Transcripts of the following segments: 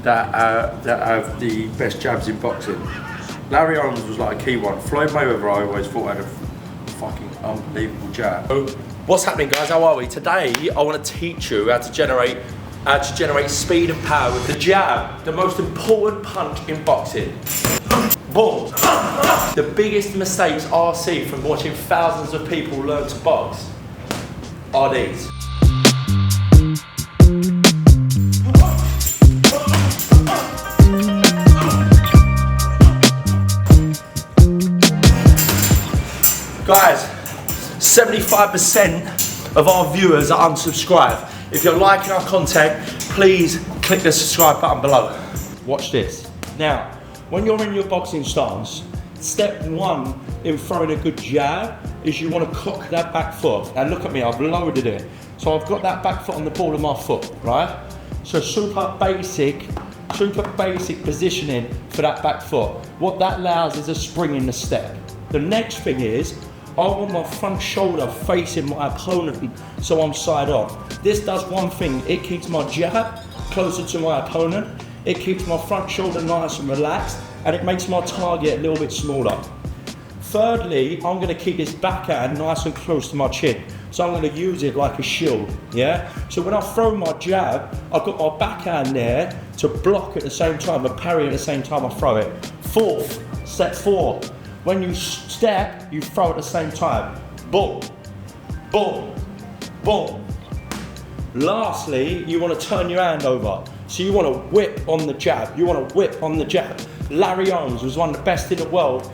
that have the best jabs in boxing. Larry Holmes was like a key one. Floyd Mayweather, I always thought had a fucking unbelievable jab. So, what's happening, guys? How are we? Today, I want to teach you how to generate speed and power with the jab, the most important punch in boxing. Boom. The biggest mistakes I see from watching thousands of people learn to box are these. Guys, 75% of our viewers are unsubscribed. If you're liking our content, please click the subscribe button below. Watch this. Now, when you're in your boxing stance, step one in throwing a good jab is you want to cock that back foot. And look at me, I've lowered it. So I've got that back foot on the ball of my foot, right? So super basic positioning for that back foot. What that allows is a spring in the step. The next thing is, I want my front shoulder facing my opponent, so I'm side on. This does one thing, it keeps my jab closer to my opponent, it keeps my front shoulder nice and relaxed, and it makes my target a little bit smaller. Thirdly, I'm gonna keep this backhand nice and close to my chin. So I'm gonna use it like a shield, yeah? So when I throw my jab, I've got my backhand there to block at the same time and parry at the same time I throw it. Fourth, step four. When you step, you throw at the same time. Boom, boom, boom. Lastly, you want to turn your hand over. So you want to whip on the jab. You want to whip on the jab. Larry Holmes was one of the best in the world,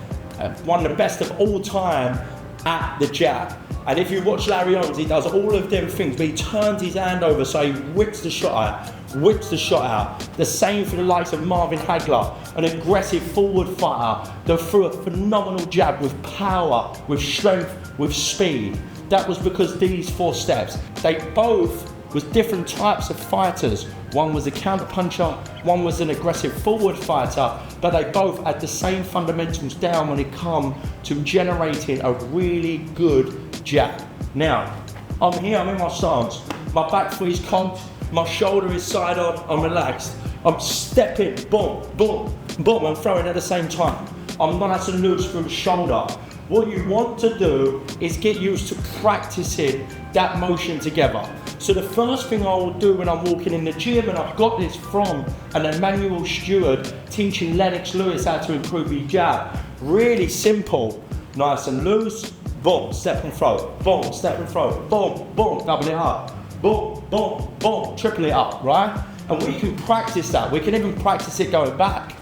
one of the best of all time at the jab. And if you watch Larry Holmes, he does all of them things, but he turns his hand over so he whips the shot out. The same for the likes of Marvin Hagler, an aggressive forward fighter that threw a phenomenal jab with power, with strength, with speed. That was because these four steps, they both was different types of fighters. One was a counter puncher, one was an aggressive forward fighter, but they both had the same fundamentals down when it comes to generating a really good jab. Now, I'm here, I'm in my stance. My back foot is conked, my shoulder is side on, I'm relaxed. I'm stepping, boom, boom, boom, I'm throwing at the same time. I'm nice and loose through the shoulder. What you want to do is get used to practicing that motion together. So the first thing I will do when I'm walking in the gym, and I've got this from an Emmanuel Stewart teaching Lennox Lewis how to improve his jab. Really simple, nice and loose, boom, step and throw, boom, step and throw, boom, boom, double it up, boom, boom, boom, triple it up, right? And we can practice that. We can even practice it going back.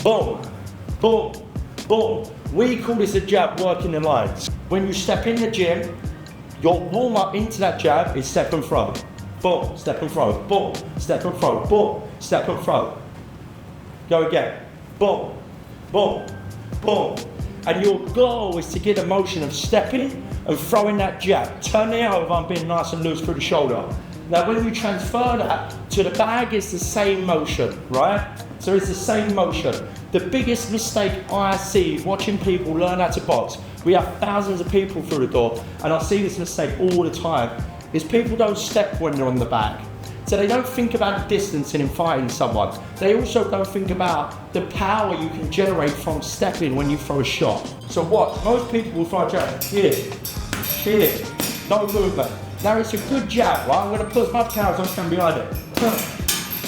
Boom, boom, boom. We call this a jab working the lines. When you step in the gym, your warm up into that jab is step and throw. Boom, step and throw, boom, step and throw, boom, step and throw. Go again, boom, boom, boom. And your goal is to get a motion of stepping and throwing that jab. Turning it over and being nice and loose through the shoulder. Now when you transfer that to the bag, it's the same motion, right? So it's the same motion. The biggest mistake I see watching people learn how to box, we have thousands of people through the door, and I see this mistake all the time, is people don't step when they're on the bag. So they don't think about the distance in fighting someone. They also don't think about the power you can generate from stepping when you throw a shot. So watch, most people will throw a jab, here, no movement. Now it's a good jab, right? I'm gonna put as much power as I can behind it.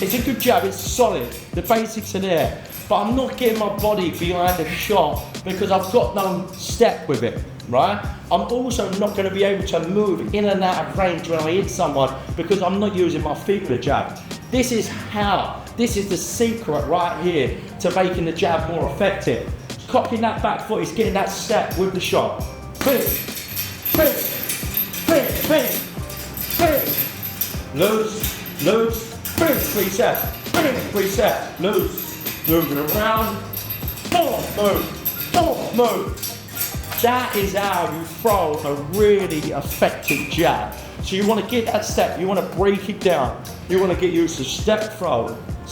It's a good jab, it's solid, the basics are there. But I'm not getting my body behind the shot because I've got no step with it, right? I'm also not going to be able to move in and out of range when I hit someone because I'm not using my feet with the jab. This is the secret right here to making the jab more effective. Cocking that back foot is getting that step with the shot. Bing, bing, bing, bing, bing. Loose, bing, reset, loose. Moving around, boom, move. That is how you throw a really effective jab. So you want to get that step, you want to break it down. You want to get used to step throw.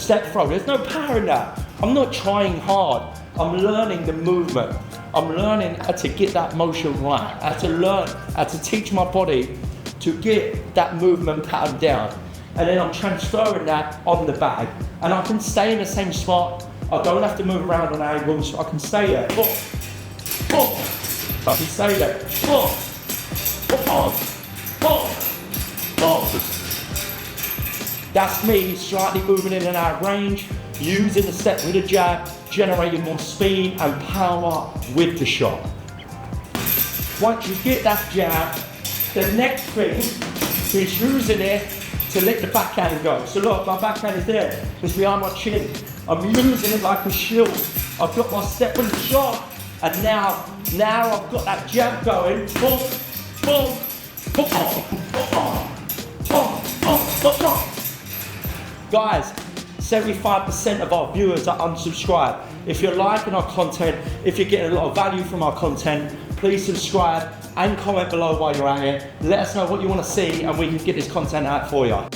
There's no power in that. I'm not trying hard. I'm learning the movement. I'm learning how to get that motion right, how to teach my body to get that movement pattern down. and then I'm transferring that on the bag, and I can stay in the same spot. I don't have to move around on angles. I can stay there. Boom, boom. I can stay there. Boom, boom, boom, boom. That's me slightly moving in and out of range, using the step with a jab, generating more speed and power with the shot. Once you get that jab, the next thing is using it to let the backhand go. So look, my backhand is there, it's behind my chin. I'm using it like a shield. I've got my step on the shot, and now I've got that jab going. Boom, boom, boom, boom, boom, boom, boom. Guys, 75% of our viewers are unsubscribed. If you're liking our content, if you're getting a lot of value from our content, please subscribe and comment below while you're at it. Let us know what you want to see and we can get this content out for you.